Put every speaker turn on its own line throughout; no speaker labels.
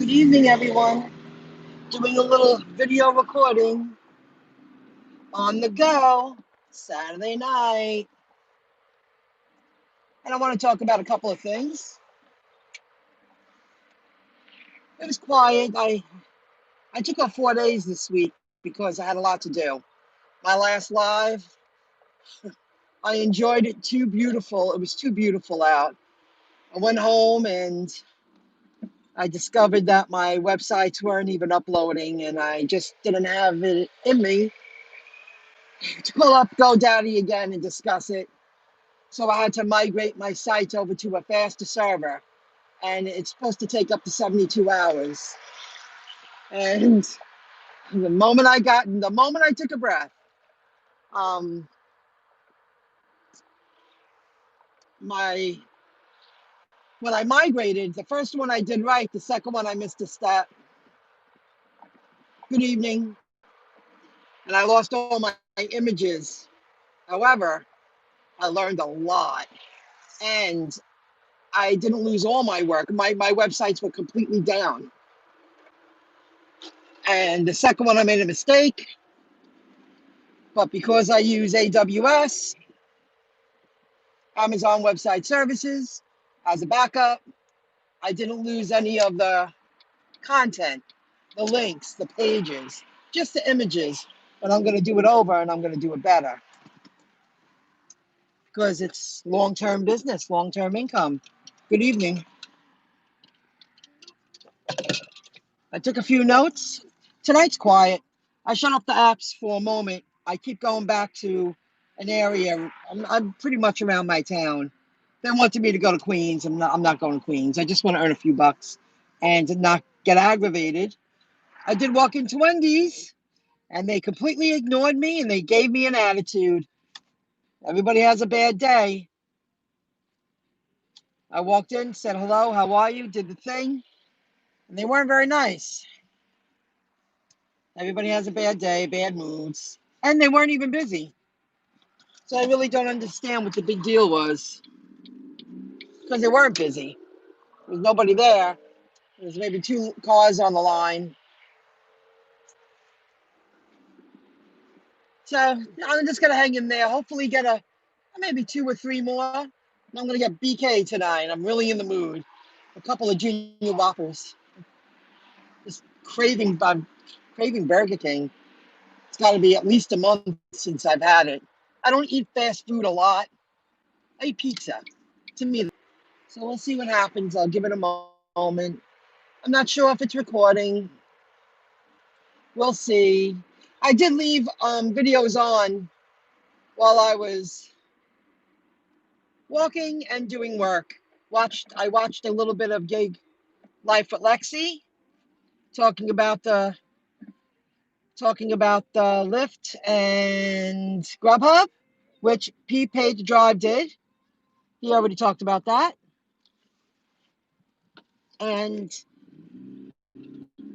Good evening, everyone. Doing a little video recording on the go, Saturday night. And I want to talk about a couple of things. It was quiet. I took off 4 days this week because I had a lot to do. My last live, I enjoyed it. Too beautiful. It was too beautiful out. I went home and I discovered that my websites weren't even uploading, and I just didn't have it in me to pull up GoDaddy again and discuss it. So I had to migrate my sites over to a faster server, and it's supposed to take up to 72 hours. And the moment I took a breath, um, when I migrated, the first one I did right, the second one I missed a step. Good evening. And I lost all my images. However, I learned a lot, and I didn't lose all my work. My websites were completely down. And the second one, I made a mistake, but because I use AWS, Amazon Website Services, as a backup, I didn't lose any of the content, the links, the pages, just the images. But I'm going to do it over, and I'm going to do it better because it's long-term business, long-term income. Good evening. I took a few notes. Tonight's quiet. I shut off the apps for a moment. I keep going back to an area. I'm pretty much around my town. They wanted me to go to Queens. I'm not going to Queens. I just want to earn a few bucks and to not get aggravated. I did walk into Wendy's, and they completely ignored me, and they gave me an attitude. Everybody has a bad day. I walked in, said hello, how are you, did the thing, and they weren't very nice. Everybody has a bad day, bad moods, and they weren't even busy. So I really don't understand what the big deal was, because they weren't busy. There was nobody there. There was maybe 2 cars on the line. So I'm just going to hang in there, hopefully get maybe 2 or 3 more. And I'm going to get BK tonight. I'm really in the mood. A couple of junior waffles. Just I'm craving Burger King. It's got to be at least a month since I've had it. I don't eat fast food a lot. I eat pizza. To me. So we'll see what happens. I'll give it a moment. I'm not sure if it's recording. We'll see. I did leave videos on while I was walking and doing work. I watched a little bit of Gig Life with Lexi, talking about the Lyft and Grubhub, which P Page Drive did. He already talked about that. And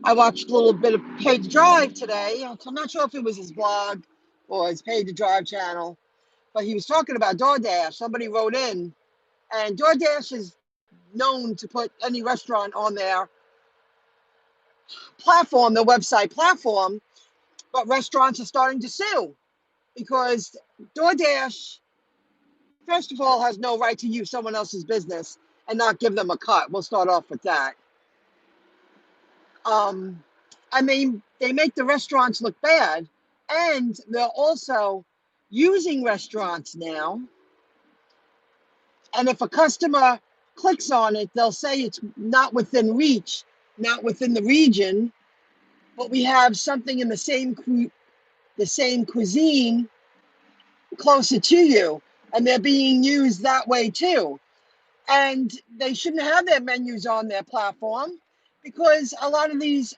I watched a little bit of Page Drive today. I'm not sure if it was his blog or his Page Drive channel, but he was talking about DoorDash. Somebody wrote in, and DoorDash is known to put any restaurant on their platform, their website platform, but restaurants are starting to sue because DoorDash, first of all, has no right to use someone else's business and not give them a cut. We'll start off with that. I mean, they make the restaurants look bad, and they're also using restaurants now. And if a customer clicks on it, they'll say it's not within reach, not within the region, but we have something in the same cuisine closer to you, and they're being used that way too. And they shouldn't have their menus on their platform because a lot of the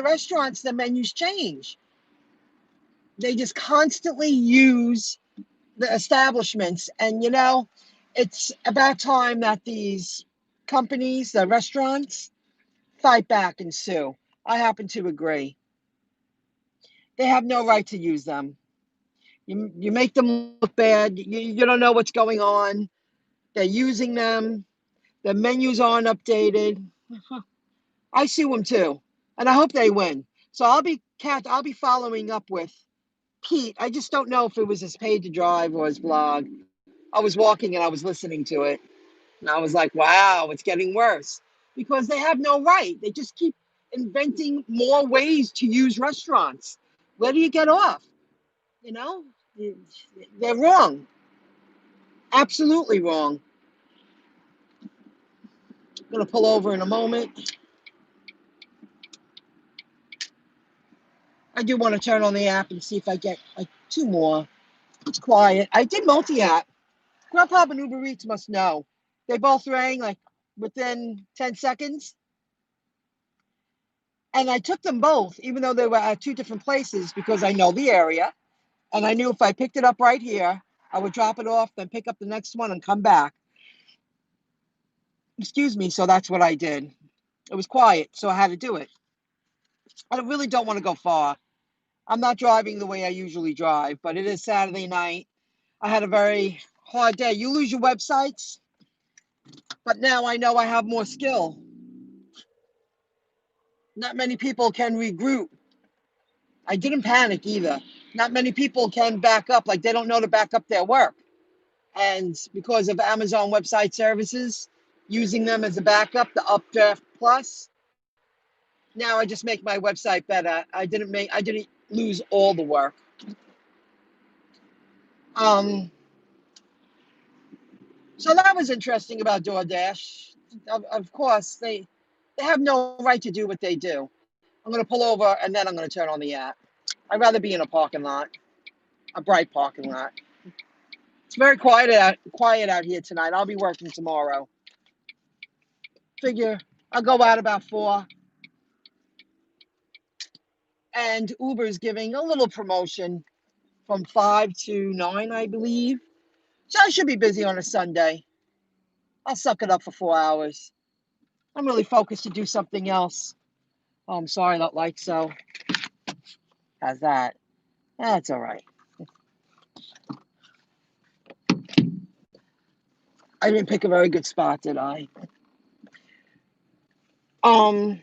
restaurants, the menus change. They just constantly use the establishments. And, it's about time that these companies, the restaurants, fight back and sue. I happen to agree. They have no right to use them. You make them look bad. You don't know what's going on. They're using them. The menus aren't updated. I sue them too, and I hope they win. So I'll be following up with Pete. I just don't know if it was his Paid to Drive or his blog. I was walking and I was listening to it, and I was like, wow, it's getting worse because they have no right. They just keep inventing more ways to use restaurants. Where do you get off? You know, they're wrong. Absolutely wrong. I'm going to pull over in a moment. I do want to turn on the app and see if I get like two more. It's quiet. I did multi-app. Grubhub and Uber Eats must know. They both rang like within 10 seconds. And I took them both, even though they were at two different places, because I know the area. And I knew if I picked it up right here, I would drop it off, then pick up the next one and come back. Excuse me. So that's what I did. It was quiet, so I had to do it. I really don't want to go far. I'm not driving the way I usually drive, but it is Saturday night. I had a very hard day. You lose your websites, but now I know I have more skill. Not many people can regroup. I didn't panic either. Not many people can back up, like they don't know to back up their work. And because of Amazon Website Services, using them as a backup, the Updraft Plus, now I just make my website better. I didn't lose all the work. Um, so that was interesting about DoorDash. Of course, they have no right to do what they do. I'm going to pull over and then I'm going to turn on the app. I'd rather be in a parking lot, a bright parking lot. It's very quiet out here tonight. I'll be working tomorrow. Figure I'll go out about 4. And Uber's giving a little promotion from 5 to 9, I believe. So I should be busy on a Sunday. I'll suck it up for 4 hours. I'm really focused to do something else. Oh, I'm sorry, not like so. How's that? That's all right. I didn't pick a very good spot, did I? Um,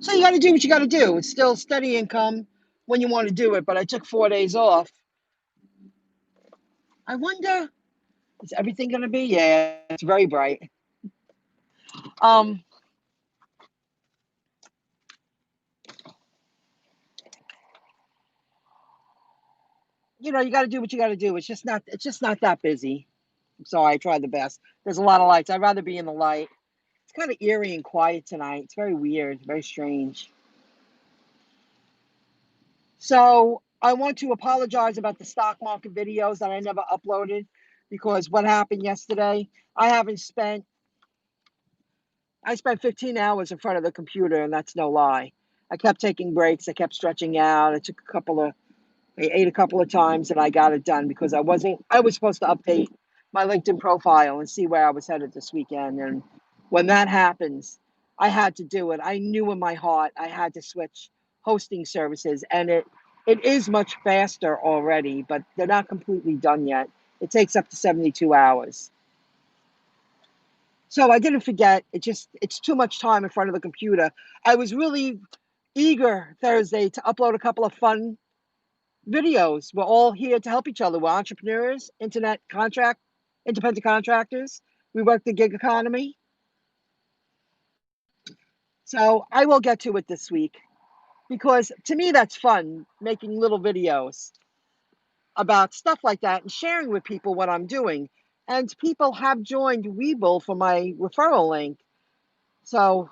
so you got to do what you got to do. It's still steady income when you want to do it, but I took 4 days off. I wonder, is everything going to be? Yeah, it's very bright. Um, you got to do what you got to do. It's just not that busy. So I tried the best. There's a lot of lights. I'd rather be in the light. It's kind of eerie and quiet tonight. It's very weird, very strange. So I want to apologize about the stock market videos that I never uploaded because what happened yesterday, I spent 15 hours in front of the computer, and that's no lie. I kept taking breaks. I kept stretching out. I ate a couple of times and I got it done because I was supposed to update my LinkedIn profile and see where I was headed this weekend. And when that happens, I had to do it. I knew in my heart I had to switch hosting services, and it is much faster already, but they're not completely done yet. It takes up to 72 hours. So I didn't forget. It's too much time in front of the computer. I was really eager Thursday to upload a couple of fun videos. We're all here to help each other. We're entrepreneurs, independent contractors. We work the gig economy. So I will get to it this week because to me that's fun, making little videos about stuff like that and sharing with people what I'm doing. And people have joined Webull for my referral link. So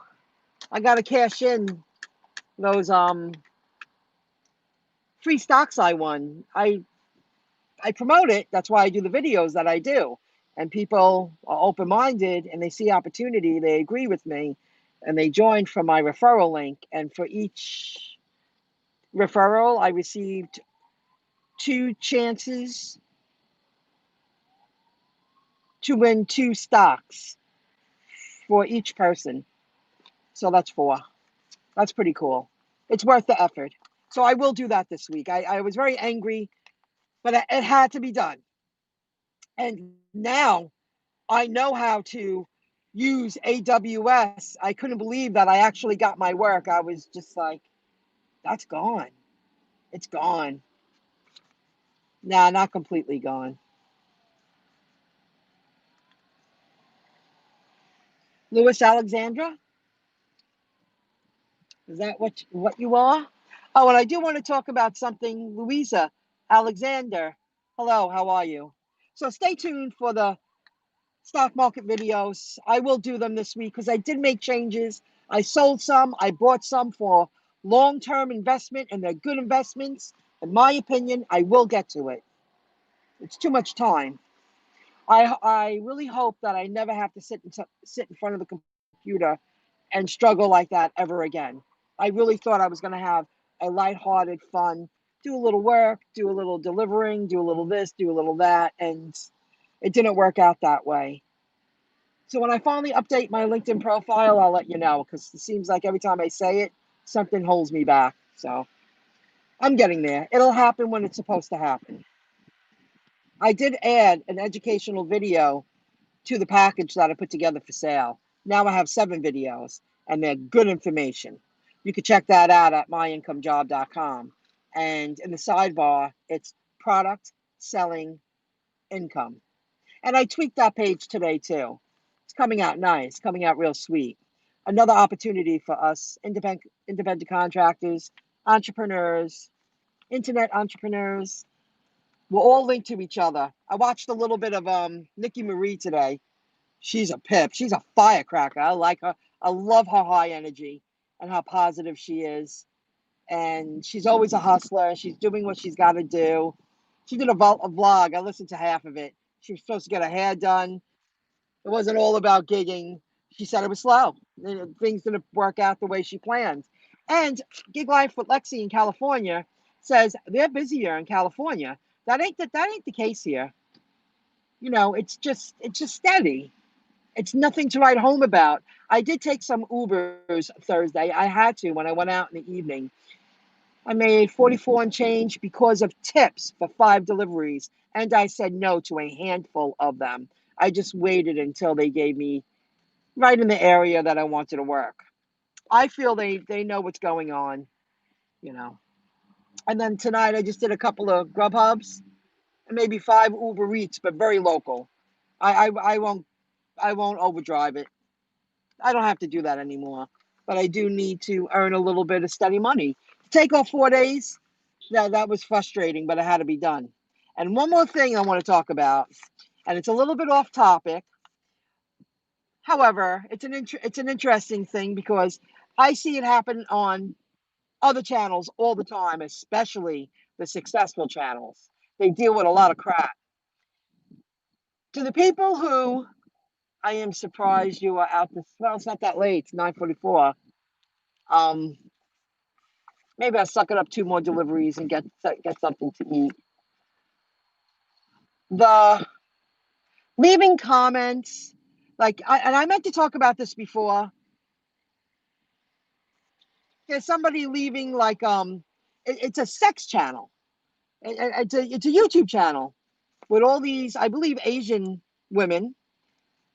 I got to cash in those free stocks I won. I promote it. That's why I do the videos that I do. And people are open minded and they see opportunity. They agree with me and they join from my referral link. And for each referral, I received 2 chances to win 2 stocks for each person. So that's 4. That's pretty cool. It's worth the effort. So I will do that this week. I was very angry, but it had to be done. And now I know how to use AWS, I couldn't believe that I actually got my work. I was just like, that's gone. It's gone. Nah, not completely gone. Louis Alexandra, is that what you are? Oh, and I do want to talk about something. Louisa Alexander, hello, how are you? So stay tuned for the stock market videos. I will do them this week because I did make changes. I sold some, I bought some for long-term investment, and they're good investments. In my opinion, I will get to it. It's too much time. I really hope that I never have to sit in front of the computer and struggle like that ever again. I really thought I was going to have a lighthearted, fun, do a little work, do a little delivering, do a little this, do a little that, and it didn't work out that way. So when I finally update my LinkedIn profile, I'll let you know, because it seems like every time I say it, something holds me back. So I'm getting there. It'll happen when it's supposed to happen. I did add an educational video to the package that I put together for sale. Now I have 7 videos, and they're good information. You can check that out at MyIncomeJob.com. And in the sidebar, it's product, selling, income. And I tweaked that page today too. It's coming out nice, coming out real sweet. Another opportunity for us independent contractors, entrepreneurs, internet entrepreneurs. We're all linked to each other. I watched a little bit of Nikki Marie today. She's a pip. She's a firecracker. I like her. I love her high energy and how positive she is. And she's always a hustler. She's doing what she's got to do. She did a vlog. I listened to half of it. She was supposed to get her hair done. It wasn't all about gigging. She said it was slow. Things didn't work out the way she planned. And Gig Life with Lexi in California says they're busier in California. That ain't the case here. You know, it's just steady. It's nothing to write home about. I did take some Ubers Thursday. I had to when I went out in the evening. I made 44 and change because of tips for 5 deliveries, and I said no to a handful of them. I just waited until they gave me right in the area that I wanted to work. I feel they know what's going on, you know. And then tonight I just did a couple of Grubhubs and maybe 5 Uber Eats, but very local. I won't overdrive it. I don't have to do that anymore. But I do need to earn a little bit of steady money. To take off 4 days, that was frustrating, but it had to be done. And one more thing I want to talk about, and it's a little bit off topic. However, it's an interesting thing because I see it happen on other channels all the time, especially the successful channels. They deal with a lot of crap. To the people who I am surprised you are out this well, it's not that late, it's 9:44. Um, Maybe I'll suck it up 2 more deliveries and get something to eat. The leaving comments, and I meant to talk about this before. There's somebody leaving it's a sex channel. It's a YouTube channel with all these, I believe, Asian women,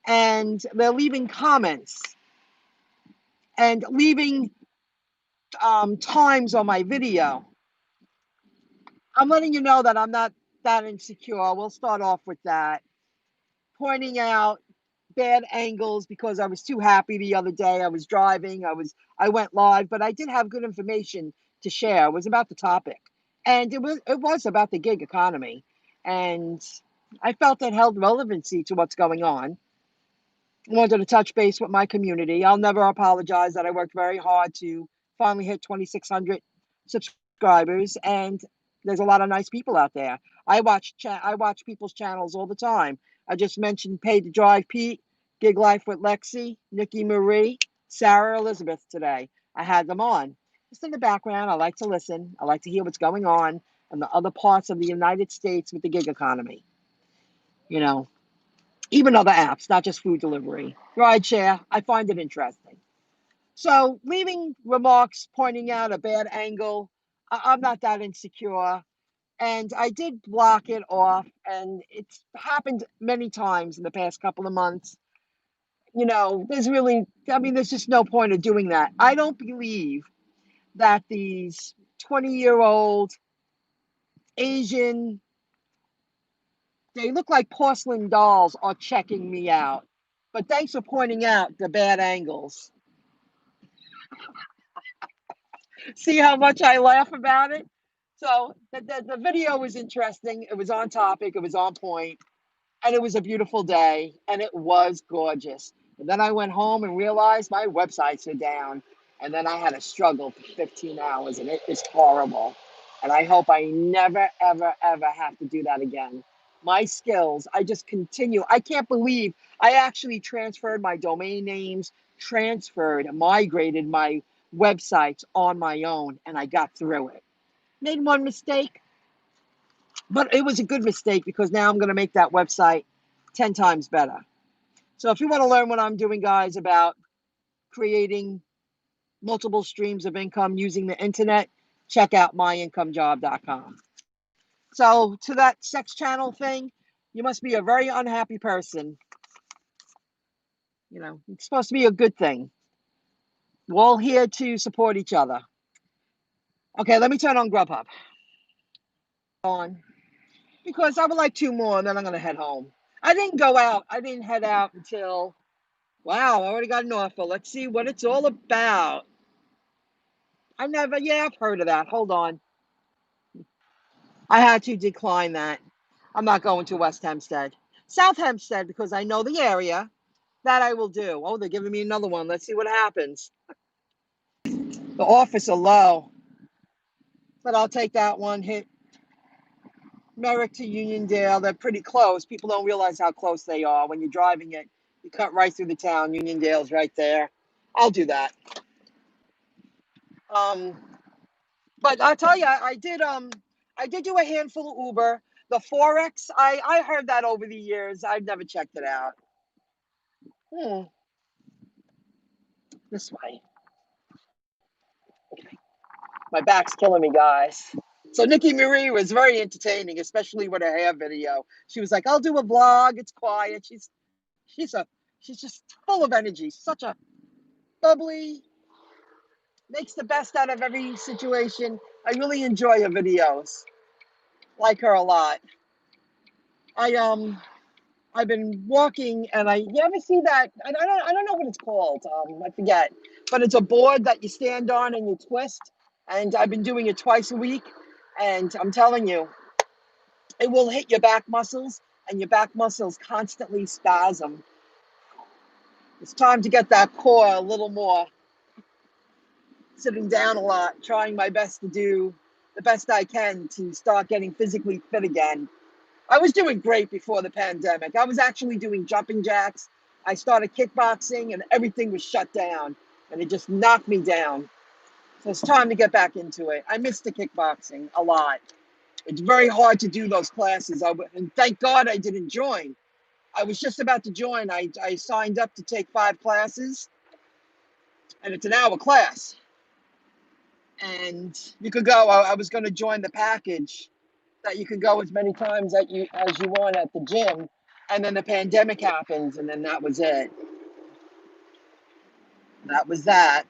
and they're leaving comments and leaving times on my video. I'm letting you know that I'm not that insecure. We'll start off with that. Pointing out bad angles because I was too happy the other day. I was driving. I went live, but I did have good information to share. It was about the topic, and it was about the gig economy, and I felt it held relevancy to what's going on. I wanted to touch base with my community. I'll never apologize that I worked very hard to finally hit 2,600 subscribers, and there's a lot of nice people out there. I watch people's channels all the time. I just mentioned Paid to Drive Pete, Gig Life with Lexi, Nikki Marie, Sarah Elizabeth today. I had them on. Just in the background, I like to listen. I like to hear what's going on in the other parts of the United States with the gig economy. You know, even other apps, not just food delivery. Rideshare, I find it interesting. So leaving remarks pointing out a bad angle, I'm not that insecure. And I did block it off, and it's happened many times in the past couple of months. You know, there's really, I mean, there's just no point of doing that. I don't believe that these 20-year-old Asian, they look like porcelain dolls, are checking me out. But thanks for pointing out the bad angles. See how much I laugh about it? So the video was interesting. It was on topic. It was on point. And it was a beautiful day. And it was gorgeous. And then I went home and realized my websites are down. And then I had to struggle for 15 hours. And it is horrible. And I hope I never, ever, ever have to do that again. My skills, I just continue. I can't believe I actually transferred my domain names, migrated my websites on my own, and I got through it. Made one mistake, but it was a good mistake because now I'm going to make that website 10 times better. So if you want to learn what I'm doing, guys, about creating multiple streams of income using the internet, check out MyIncomeJob.com. So to that sex channel thing, you must be a very unhappy person. You know, it's supposed to be a good thing. We're all here to support each other. Okay, let me turn on Grubhub. Because I would like 2 more, and then I'm going to head home. I didn't go out. I didn't head out until, wow, I already got an offer. Let's see what it's all about. I've heard of that. Hold on. I had to decline that. I'm not going to West Hempstead. South Hempstead, because I know the area. That I will do. Oh, they're giving me another one. Let's see what happens. The offers are low, but I'll take that one. Hit Merrick to Uniondale. They're pretty close. People don't realize how close they are. When you're driving it, you cut right through the town. Uniondale's right there. I'll do that. But I'll tell you, I did do a handful of Uber. The Forex, I heard that over the years. I've never checked it out. This way. My back's killing me, guys. So Nikki Marie was very entertaining, especially with her hair video. She was like, "I'll do a vlog. It's quiet." She's just full of energy. Such a bubbly, makes the best out of every situation. I really enjoy her videos. Like her a lot. I've been walking, and you ever see that? I don't know what it's called. I forget, but it's a board that you stand on and you twist. And I've been doing it twice a week, and I'm telling you, it will hit your back muscles, and your back muscles constantly spasm. It's time to get that core a little more. Sitting down a lot, trying my best to do the best I can to start getting physically fit again. I was doing great before the pandemic. I was actually doing jumping jacks. I started kickboxing and everything was shut down and it just knocked me down. So it's time to get back into it. I miss the kickboxing a lot. It's very hard to do those classes. And thank God I didn't join. I was just about to join. I signed up to take 5 classes and it's an hour class. And you could go, I was going to join the package that you could go as many times as you want at the gym. And then the pandemic happens, and then that was it. That was that.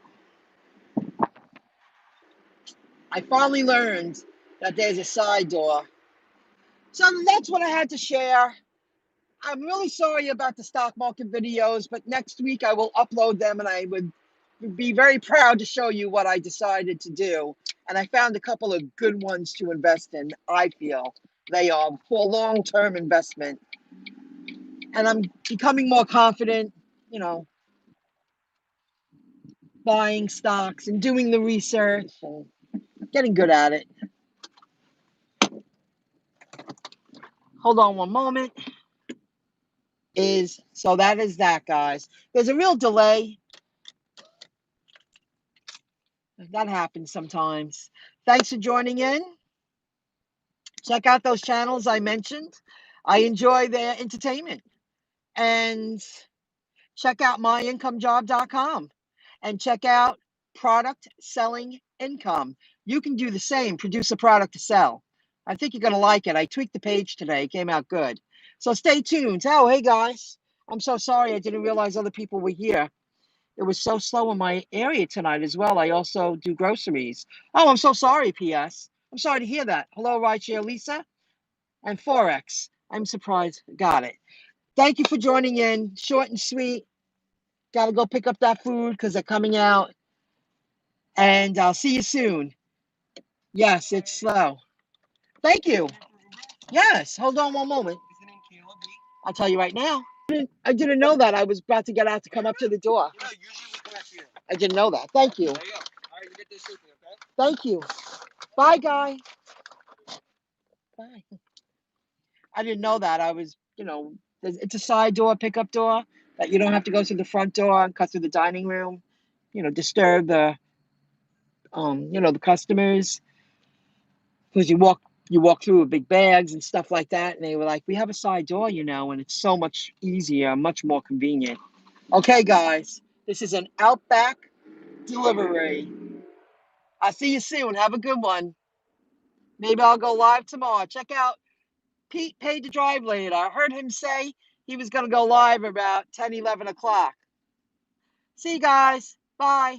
I finally learned that there's a side door. So that's what I had to share. I'm really sorry about the stock market videos, but next week I will upload them, and I would be very proud to show you what I decided to do. And I found a couple of good ones to invest in, I feel. They are for long-term investment. And I'm becoming more confident, buying stocks and doing the research and getting good at it. Hold on one moment. So that is that, guys. There's a real delay. That happens sometimes. Thanks for joining in. Check out those channels I mentioned. I enjoy their entertainment. And check out MyIncomeJob.com and check out Product Selling Income. You can do the same, produce a product to sell. I think you're going to like it. I tweaked the page today. It came out good. So stay tuned. Oh, hey, guys. I'm so sorry. I didn't realize other people were here. It was so slow in my area tonight as well. I also do groceries. Oh, I'm so sorry, PS. I'm sorry to hear that. Hello, Rideshare Lisa and Forex. I'm surprised. Got it. Thank you for joining in. Short and sweet. Got to go pick up that food because they're coming out. And I'll see you soon. Yes, it's slow. Thank you. Yes. Hold on one moment. I'll tell you right now. I didn't know that. I was about to get out to come up to the door. I didn't know that. Thank you. Thank you. Bye, guy. Bye. I didn't know that. I was, it's a side door, pickup door that you don't have to go through the front door and cut through the dining room, disturb the customers because you walk through with big bags and stuff like that. And they were like, we have a side door, and it's so much easier, much more convenient. Okay, guys, this is an Outback delivery. I'll see you soon. Have a good one. Maybe I'll go live tomorrow. Check out Pete Paid to Drive later. I heard him say he was going to go live about 10, 11 o'clock. See you guys. Bye.